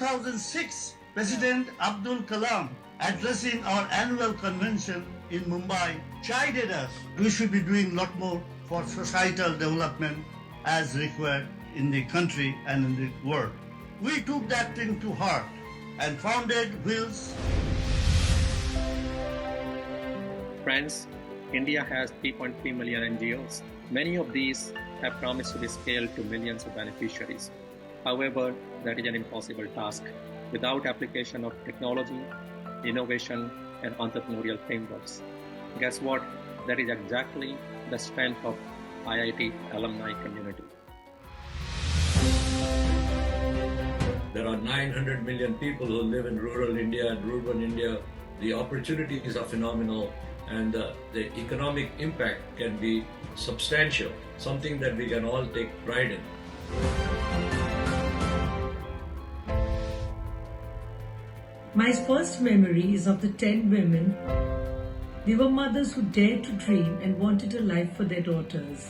2006, President Abdul Kalam, addressing our annual convention in Mumbai, chided us. We should be doing a lot more for societal development as required in the country and in the world. We took that thing to heart and founded Wheels. Friends, India has 3.3 million NGOs. Many of these have promised to be scaled to millions of beneficiaries. However, that is an impossible task without application of technology, innovation, and entrepreneurial frameworks. Guess what? That is exactly the strength of IIT alumni community. There are 900 million people who live in rural India and urban India. The opportunities are phenomenal and the economic impact can be substantial, something that we can all take pride in. My first memory is of the 10 women. They were mothers who dared to dream and wanted a life for their daughters.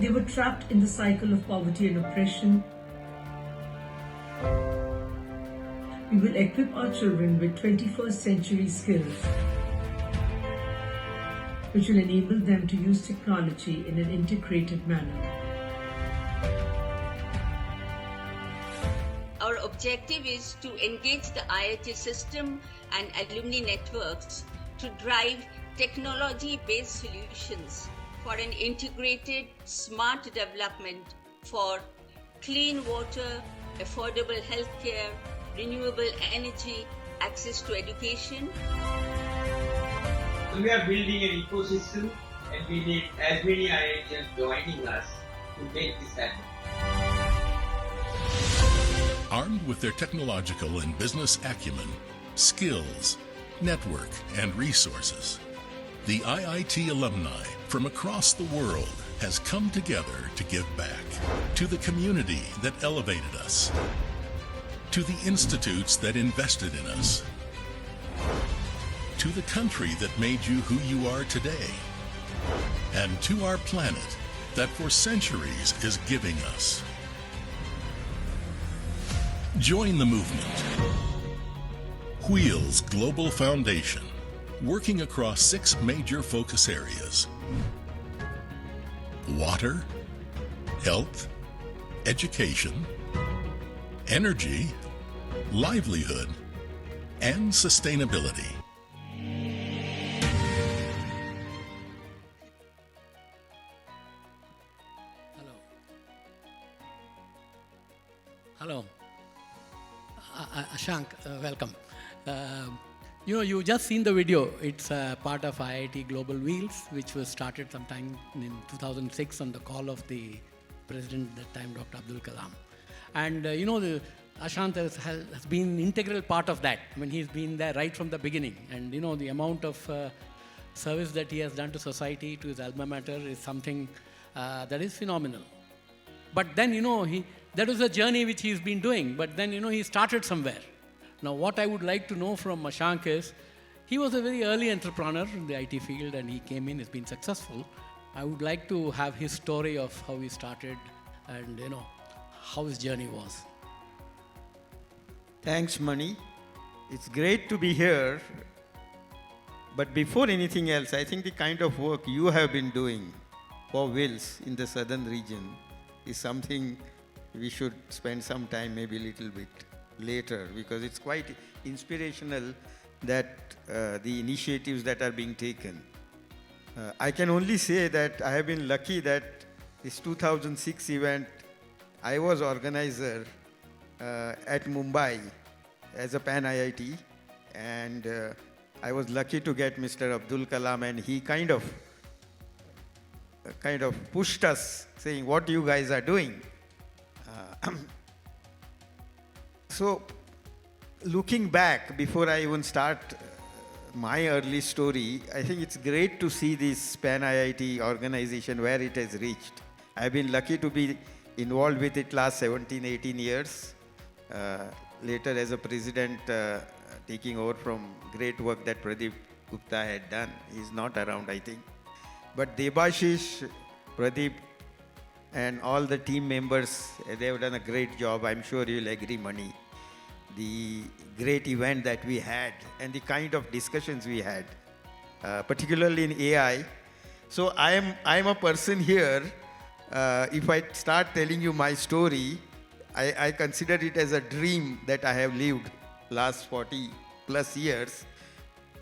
They were trapped in the cycle of poverty and oppression. We will equip our children with 21st century skills, which will enable them to use technology in an integrated manner. Our objective is to engage the IIT system and alumni networks to drive technology-based solutions for an integrated, smart development for clean water, affordable healthcare, renewable energy, access to education. So we are building an ecosystem and we need as many IITians joining us to make this happen. Armed with their technological and business acumen, skills, network, and resources, the IIT alumni from across the world has come together to give back to the community that elevated us, to the institutes that invested in us, to the country that made you who you are today, and to our planet that for centuries is giving us. Join the movement. Wheels Global Foundation, working across 6 major focus areas: water, health, education, energy, livelihood, and sustainability. Hello. Ashank, welcome. You just seen the video. It's part of IIT Global Wheels, which was started sometime in 2006 on the call of the president at that time, Dr. Abdul Kalam. And Ashank has been an integral part of that. I mean, he's been there right from the beginning. And the amount of service that he has done to society, to his alma mater, is something that is phenomenal. But then, that was a journey which he's been doing. But then, he started somewhere. Now, what I would like to know from Ashank is, he was a very early entrepreneur in the IT field and he came in, he's been successful. I would like to have his story of how he started and, how his journey was. Thanks, Mani. It's great to be here. But before anything else, I think the kind of work you have been doing for Wills in the southern region is something we should spend some time, maybe a little bit later, because it's quite inspirational that the initiatives that are being taken. I can only say that I have been lucky that this 2006 event, I was organizer at Mumbai as a Pan IIT, and I was lucky to get Mr. Abdul Kalam, and he kind of pushed us, saying what you guys are doing. So, looking back, before I even start my early story, I think it's great to see this Pan IIT organization where it has reached. I've been lucky to be involved with it last 17, 18 years. Later as a president, taking over from great work that Pradeep Gupta had done. He's not around, I think. But Debashish, Pradeep, and all the team members, they have done a great job. I'm sure you'll agree, Mani. the great event that we had and the kind of discussions we had, particularly in AI. So I am a person here. If I start telling you my story, I consider it as a dream that I have lived last 40 plus years.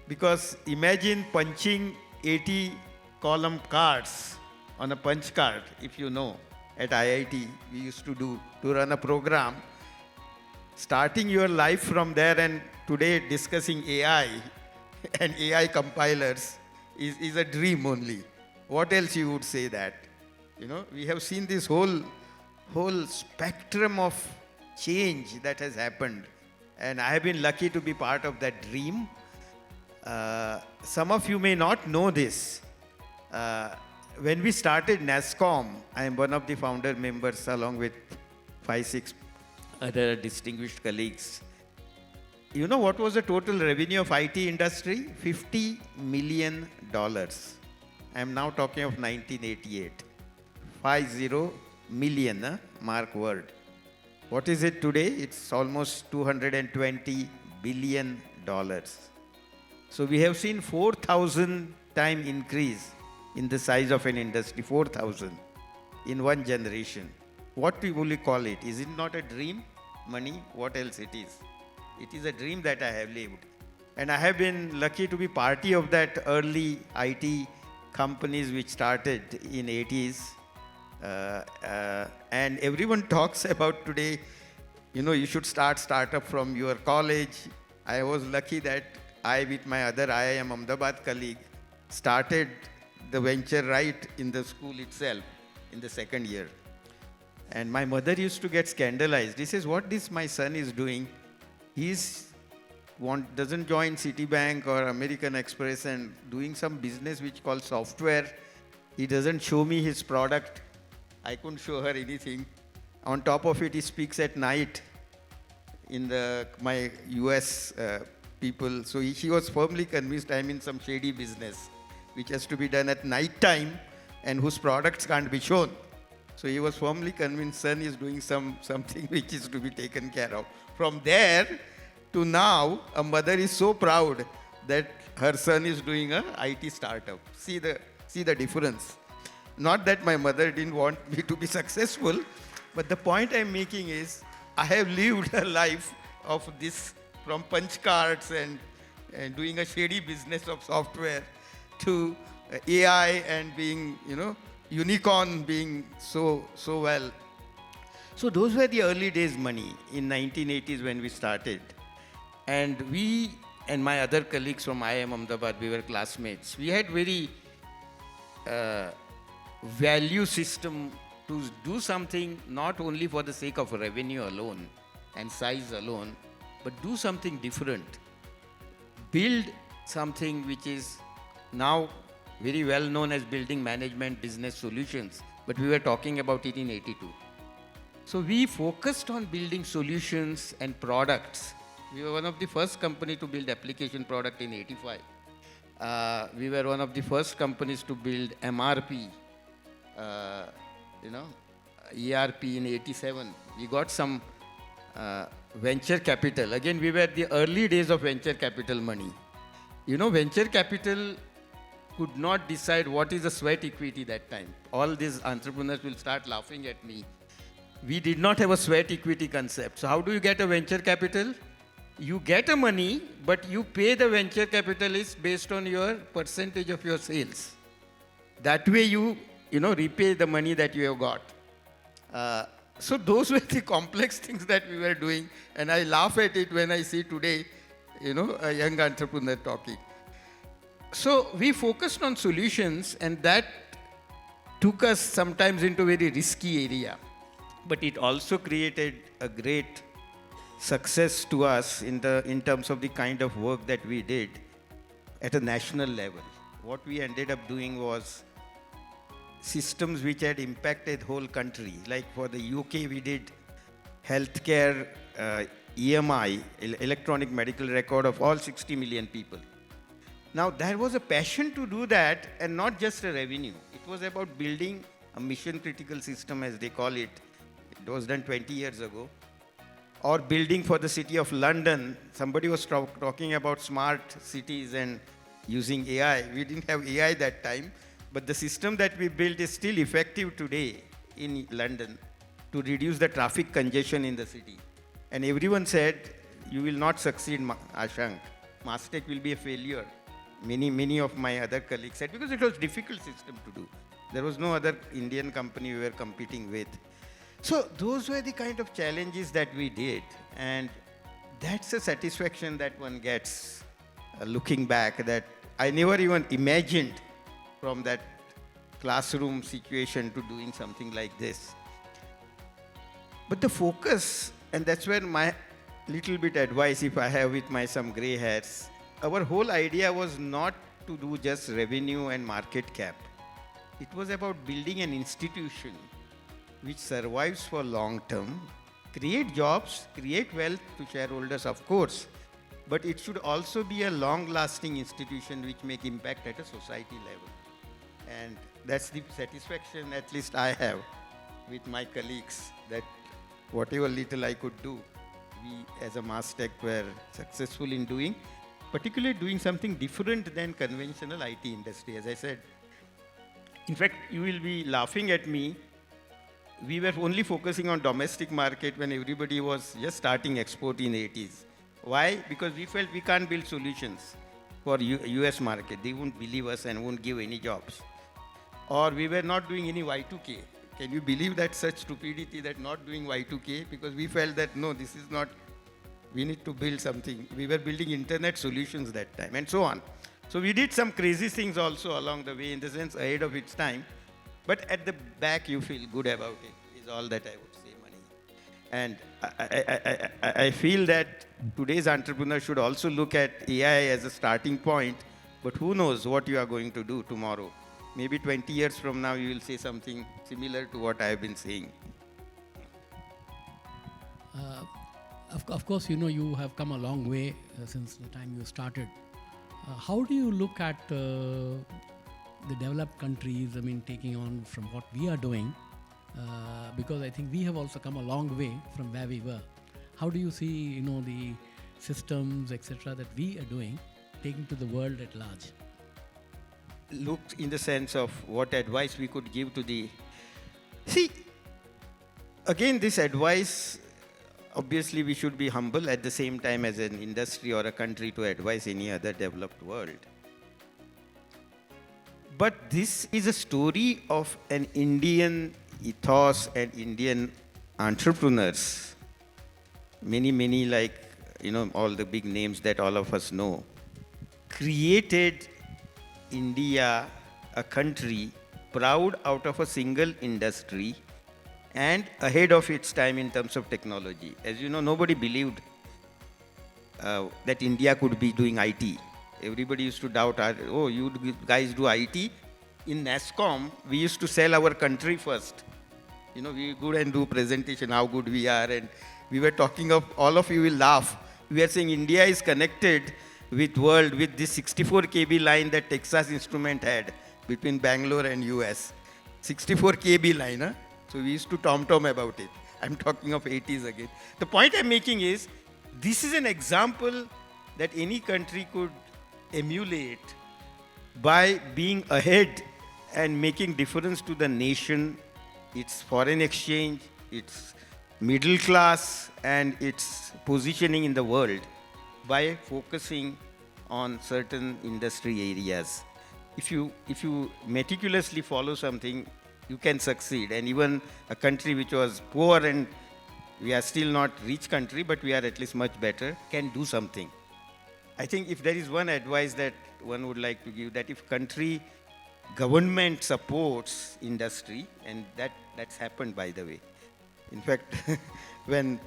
Because imagine punching 80 column cards on a punch card, if you know, at IIT we used to run a program. Starting your life from there and today discussing AI and AI compilers is a dream only. What else you would say that? You know, we have seen this whole spectrum of change that has happened. And I have been lucky to be part of that dream. Some of you may not know this. When we started NASSCOM, I am one of the founder members along with 5-6 other distinguished colleagues. You know what was the total revenue of IT industry? $50 million. I am now talking of 1988. 50 million, mark word. What is it today? It's almost $220 billion. So we have seen 4,000 time increase in the size of an industry, 4,000 in one generation. What will you call it? Is it not a dream? Money? What else it is? It is a dream that I have lived. And I have been lucky to be party of that early IT companies which started in 80s. And everyone talks about today, you know, you should start startup from your college. I was lucky that I, with my other IIM Ahmedabad colleague, started the venture right in the school itself in the second year. And my mother used to get scandalized. He says, what this my son is doing? Doesn't join Citibank or American Express and doing some business which called software. He doesn't show me his product. I couldn't show her anything. On top of it, he speaks at night in my US people. So he was firmly convinced I'm in some shady business which has to be done at night time and whose products can't be shown. So he was firmly convinced son is doing something which is to be taken care of. From there to now, a mother is so proud that her son is doing a IT startup. See the difference. Not that my mother didn't want me to be successful, but the point I'm making is I have lived a life of this, from punch cards and doing a shady business of software to AI and being, you know, unicorn being so well. So those were the early days money in 1980s when we started. And we and my other colleagues from IIM Ahmedabad, we were classmates. We had very value system to do something not only for the sake of revenue alone and size alone, but do something different. Build something which is now very well known as building management business solutions, but we were talking about it in 82. So we focused on building solutions and products. We were one of the first company to build application product in 85. We were one of the first companies to build MRP, ERP in 87. We got some venture capital. Again, we were the early days of venture capital money. You know, venture capital could not decide what is a sweat equity that time. All these entrepreneurs will start laughing at me. We did not have a sweat equity concept. So how do you get a venture capital? You get a money, but you pay the venture capitalist based on your percentage of your sales. That way you repay the money that you have got. So those were the complex things that we were doing. And I laugh at it when I see today, a young entrepreneur talking. So we focused on solutions, and that took us sometimes into a very risky area. But it also created a great success to us in terms of the kind of work that we did at a national level. What we ended up doing was systems which had impacted whole country. Like for the UK, we did healthcare EMI, electronic medical record of all 60 million people. Now, there was a passion to do that and not just a revenue. It was about building a mission critical system, as they call it. It was done 20 years ago, or building for the city of London. Somebody was talking about smart cities and using AI. We didn't have AI that time, but the system that we built is still effective today in London to reduce the traffic congestion in the city. And everyone said, you will not succeed, Ashank. Mastek will be a failure. Many of my other colleagues said, because it was a difficult system to do. There was no other Indian company we were competing with. So those were the kind of challenges that we did. And that's a satisfaction that one gets looking back, that I never even imagined from that classroom situation to doing something like this. But the focus, and that's where my little bit advice, if I have with my some gray hairs, our whole idea was not to do just revenue and market cap. It was about building an institution which survives for long term, create jobs, create wealth to shareholders, of course, but it should also be a long-lasting institution which make impact at a society level. And that's the satisfaction at least I have with my colleagues, that whatever little I could do, we as a Mastek were successful in doing, particularly doing something different than conventional IT industry. As I said, in fact, you will be laughing at me. We were only focusing on domestic market when everybody was just starting export in 80s. Why? Because we felt we can't build solutions for US market. They won't believe us and won't give any jobs. Or we were not doing any Y2K. Can you believe that such stupidity, that not doing Y2K? Because we felt that no, this is not, we need to build something. We were building internet solutions that time and so on. So we did some crazy things also along the way, in the sense ahead of its time. But at the back, you feel good about it, is all that I would say, Mani. And I feel that today's entrepreneur should also look at AI as a starting point, but who knows what you are going to do tomorrow. Maybe 20 years from now, you will say something similar to what I have been saying. Of course, you know, you have come a long way since the time you started. How do you look at the developed countries, I mean, taking on from what we are doing? Because I think we have also come a long way from where we were. How do you see, you know, the systems, etc., that we are doing, taking to the world at large? Look in the sense of what advice we could give to the... See, again, this advice, obviously we should be humble at the same time as an industry or a country to advise any other developed world. But this is a story of an Indian ethos and Indian entrepreneurs. Many like, you know, all the big names that all of us know, created India, a country proud out of a single industry and ahead of its time in terms of technology. As you know, nobody believed that India could be doing IT. Everybody used to doubt, oh, you guys do IT? In NASSCOM, we used to sell our country first. You know, we go and do presentation, how good we are. And we were talking of, all of you will laugh. We are saying India is connected with world with this 64 kb line that Texas Instrument had between Bangalore and US. 64 kb line, huh? So we used to tom-tom about it. I'm talking of 80s again. The point I'm making is, this is an example that any country could emulate by being ahead and making difference to the nation, its foreign exchange, its middle class, and its positioning in the world by focusing on certain industry areas. If you meticulously follow something, you can succeed. And even a country which was poor, and we are still not rich country, but we are at least much better, can do something. I think if there is one advice that one would like to give, that if country government supports industry, and that's happened, by the way. In fact, when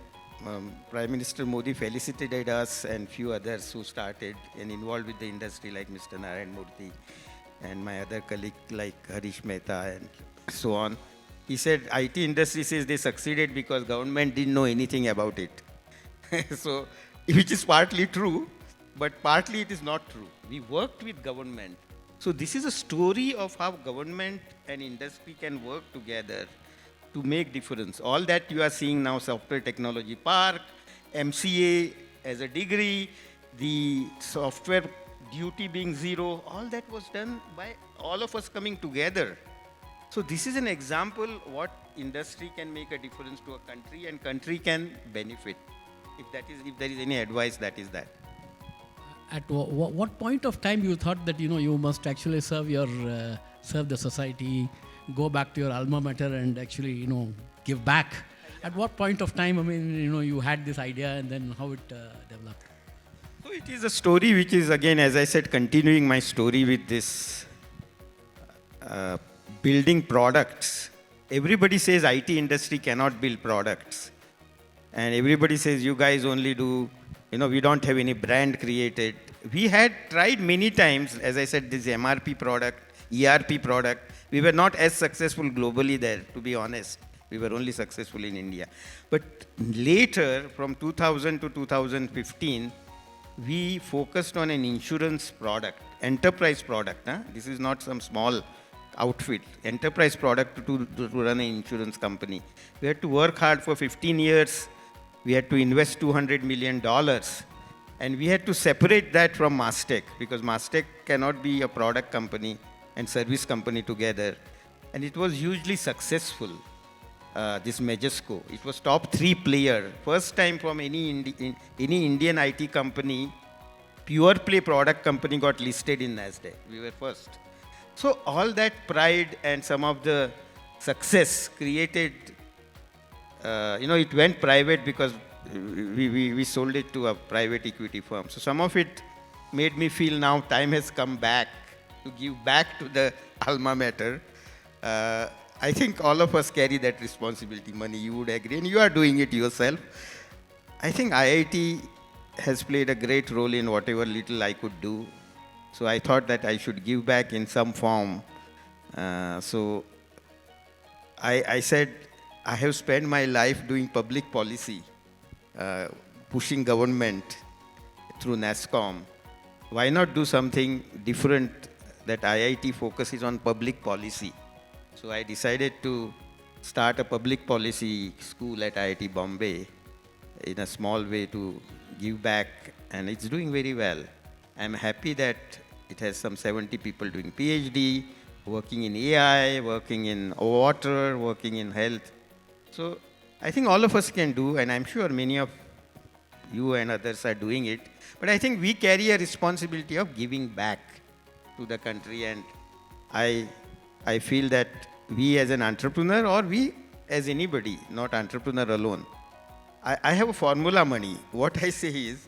Prime Minister Modi felicitated us and few others who started and involved with the industry, like Mr. Narayan Murthy and my other colleague like Harish Mehta and so on, he said IT industry says they succeeded because government didn't know anything about it. So, which is partly true, but partly it is not true. We worked with government. So this is a story of how government and industry can work together to make difference. All that you are seeing now, software technology park, MCA as a degree, the software duty being zero, all that was done by all of us coming together. So this is an example what industry can make a difference to a country and country can benefit. If there is any advice, that is that. At what point of time you thought that you must actually serve the society, go back to your alma mater and actually give back? At what point of time you had this idea and then how it developed? So it is a story which is, again, as I said, continuing my story with this building products. Everybody says IT industry cannot build products. And everybody says you guys only do, we don't have any brand created. We had tried many times, as I said, this MRP product, ERP product. We were not as successful globally there, to be honest. We were only successful in India. But later, from 2000 to 2015, we focused on an insurance product, enterprise product. This is not some small outfit, enterprise product to run an insurance company. We had to work hard for 15 years. We had to invest $200 million. And we had to separate that from Mastek, because Mastek cannot be a product company and service company together. And it was hugely successful, this Majesco. It was top 3 player. First time from any Indian IT company, pure play product company got listed in Nasdaq. We were first. So all that pride and some of the success created, it went private because we sold it to a private equity firm. So some of it made me feel now time has come back to give back to the alma mater. I think all of us carry that responsibility, Mani, you would agree, and you are doing it yourself. I think IIT has played a great role in whatever little I could do. So I thought that I should give back in some form. So I said, I have spent my life doing public policy, pushing government through NASSCOM. Why not do something different that IIT focuses on public policy? So I decided to start a public policy school at IIT Bombay in a small way to give back, and it's doing very well. I'm happy that it has some 70 people doing PhD, working in AI, working in water, working in health. So I think all of us can do, and I'm sure many of you and others are doing it. But I think we carry a responsibility of giving back to the country, and I feel that we as an entrepreneur, or we as anybody, not entrepreneur alone, I have a formula, Mani. What I say is,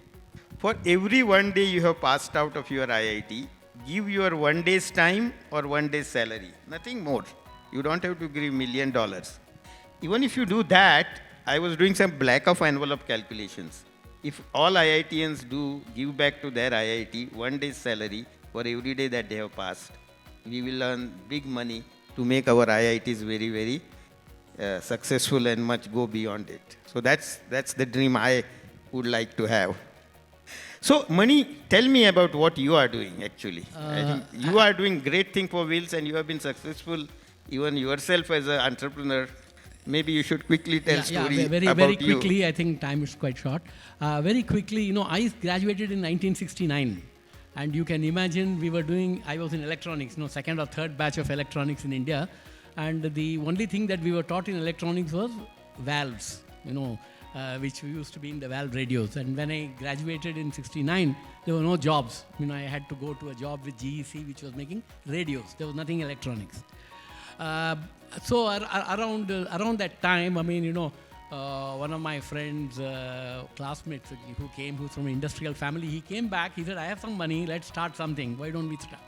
for every one day you have passed out of your IIT, give your 1 day's time or 1 day's salary, nothing more. You don't have to give $1 million. Even if you do that, I was doing some back of envelope calculations. If all IITians do give back to their IIT 1 day's salary for every day that they have passed, we will earn big money to make our IITs very, very successful and much go beyond it. So that's the dream I would like to have. So, Mani, tell me about what you are doing actually. I think you are doing great thing for Wheels, and you have been successful even yourself as an entrepreneur. Maybe you should quickly tell story about you. Very quickly, I think time is quite short. Very quickly, I graduated in 1969. And you can imagine I was in electronics, second or third batch of electronics in India. And the only thing that we were taught in electronics was valves, which used to be in the valve radios. And when I graduated in 69, there were no jobs. I had to go to a job with GEC, which was making radios. There was nothing electronics. So around that time, one of my friends, classmates who's from an industrial family, he came back, he said, I have some money, let's start something. Why don't we start?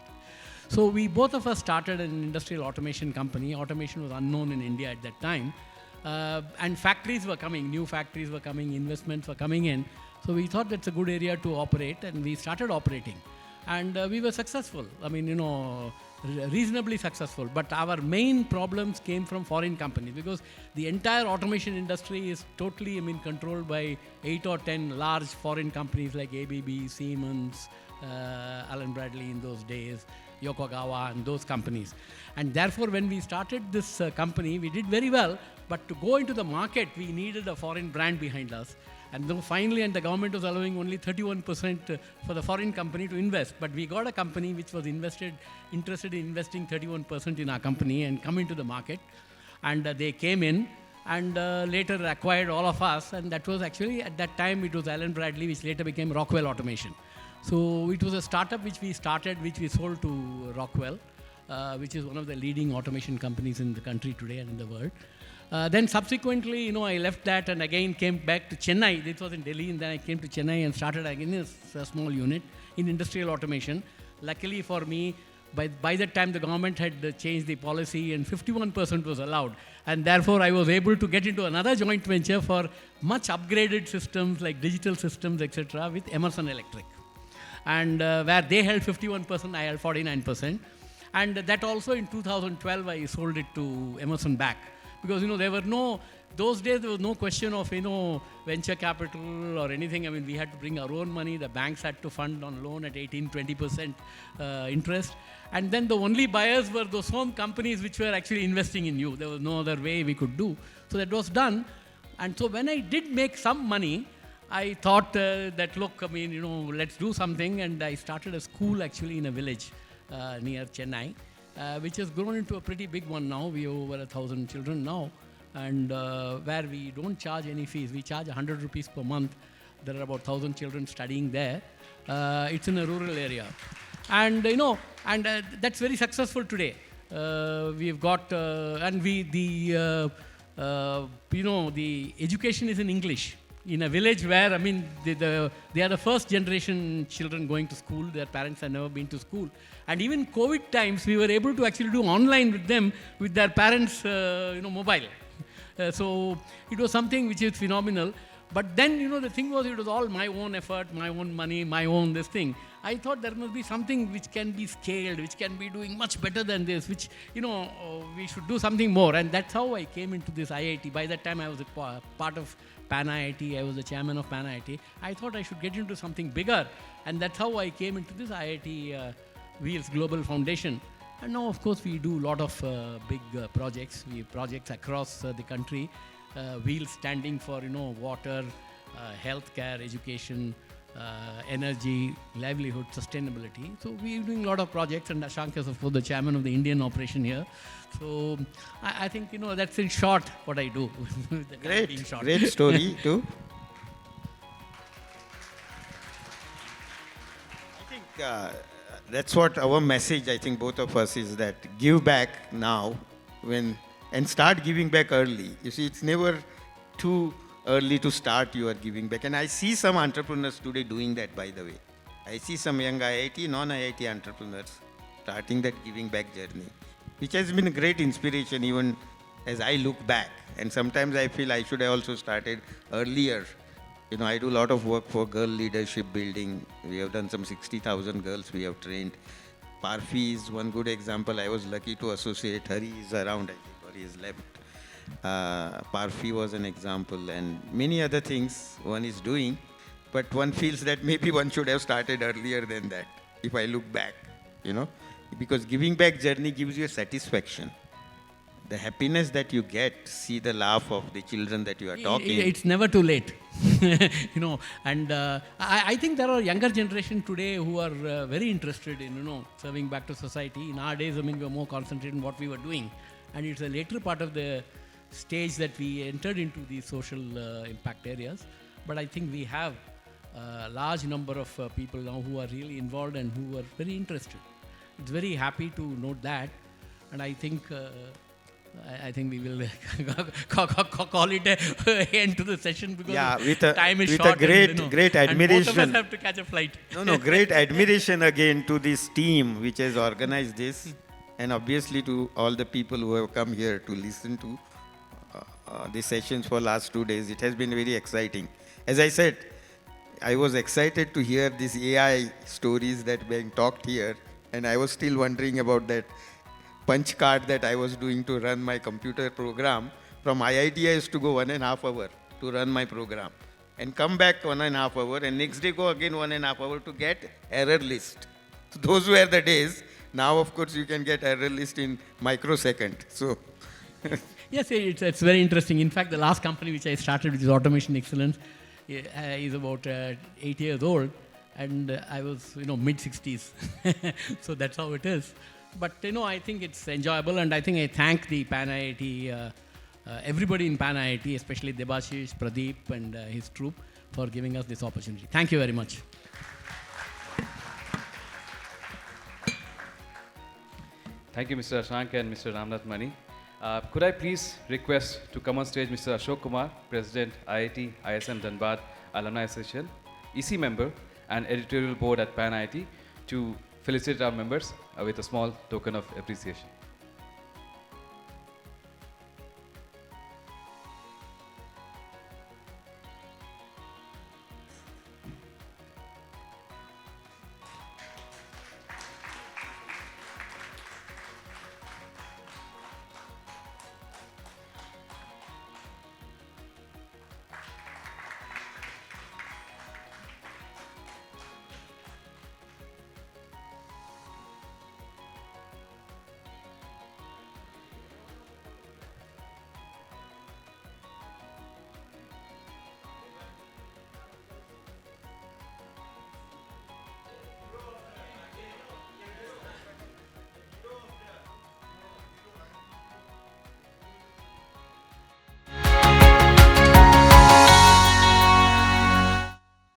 So both of us started an industrial automation company. Automation was unknown in India at that time. And factories were coming, new factories were coming, investments were coming in. So we thought that's a good area to operate, and we started operating. And we were successful. Reasonably successful. But our main problems came from foreign companies, because the entire automation industry is totally, controlled by 8 or 10 large foreign companies like ABB, Siemens, Allen Bradley in those days, Yokogawa, and those companies. And therefore, when we started this company, we did very well. But to go into the market, we needed a foreign brand behind us. And then finally, and the government was allowing only 31% for the foreign company to invest. But we got a company which was interested in investing 31% in our company and come into the market. And they came in and later acquired all of us. And that was actually, at that time, it was Allen Bradley, which later became Rockwell Automation. So it was a startup which we started, which we sold to Rockwell, which is one of the leading automation companies in the country today and in the world. Then subsequently, I left that and again came back to Chennai. This was in Delhi, and then I came to Chennai and started again a small unit in industrial automation. Luckily for me, by that time the government had changed the policy and 51% was allowed. And therefore I was able to get into another joint venture for much upgraded systems like digital systems, etc. with Emerson Electric. And where they held 51%, I held 49%. And that also in 2012 I sold it to Emerson back. Because, there were those days there was no question of, venture capital or anything. I mean, we had to bring our own money. The banks had to fund on loan at 18-20% interest. And then the only buyers were those home companies which were actually investing in you. There was no other way we could do. So that was done. And so when I did make some money, I thought that, look, let's do something. And I started a school actually in a village near Chennai. Which has grown into a pretty big one now. We have over 1,000 children now, and where we don't charge any fees. We charge 100 rupees per month. There are about 1,000 children studying there. It's in a rural area, and that's very successful today. We've got the education is in English. In a village where, they are the first generation children going to school. Their parents have never been to school. And even COVID times, we were able to actually do online with them, with their parents' mobile. So it was something which is phenomenal. But then, the thing was, it was all my own effort, my own money, my own this thing. I thought there must be something which can be scaled, which can be doing much better than this, which, we should do something more. And that's how I came into this IIT. By that time, I was a part of Pan IIT. I was the chairman of Pan IIT. I thought I should get into something bigger. And that's how I came into this IIT Wheels Global Foundation. And now, of course, we do a lot of big projects. We have projects across the country. Wheels standing for, water, healthcare, education, energy, livelihood, sustainability. So we're doing a lot of projects, and Ashank is, of course, the chairman of the Indian operation here. So I think, that's in short what I do. Great story too. I think that's what our message, I think, both of us, is that give back now and start giving back early. You see, it's never too early to start your giving back. And I see some entrepreneurs today doing that, by the way. I see some young IIT, non-IIT entrepreneurs starting that giving back journey, which has been a great inspiration even as I look back. And sometimes I feel I should have also started earlier. I do a lot of work for girl leadership building. We have done some 60,000 girls we have trained. Parfi is one good example. I was lucky to associate. Hari is around, I think, or he is left. Parfi was an example, and many other things one is doing. But one feels that maybe one should have started earlier than that, if I look back, Because giving back journey gives you a satisfaction. The happiness that you get, see the laugh of the children that you are talking. It's never too late, And I think there are younger generation today who are very interested in, serving back to society. In our days, we were more concentrated on what we were doing. And it's a later part of the stage that we entered into these social impact areas. But I think we have a large number of people now who are really involved and who are very interested. It's very happy to note that. And I think we will call it an end to the session, because time is short. With a great admiration. And both of us have to catch a flight. Great admiration again to this team which has organized this, and obviously to all the people who have come here to listen to the sessions for last 2 days. It has been very exciting. As I said, I was excited to hear these AI stories that being talked here, and I was still wondering about that punch card that I was doing to run my computer program. From IIT, I used to go 1.5 hours to run my program and come back 1.5 hours, and next day go again 1.5 hours to get error list. So those were the days. Now, of course, you can get error list in microsecond. So yes, it's very interesting. In fact, the last company which I started, which is Automation Excellence, He's about 8 years old, and I was, mid-60s. So that's how it is. But, I think it's enjoyable, and I think I thank the Pan IIT, everybody in Pan IIT, especially Debashish, Pradeep, and his troop for giving us this opportunity. Thank you very much. Thank you, Mr. Ashank and Mr. Ramnath Mani. Could I please request to come on stage Mr. Ashok Kumar, President, IIT ISM Dhanbad Alumni Association, EC member and editorial board at Pan IIT, to felicitate our members with a small token of appreciation.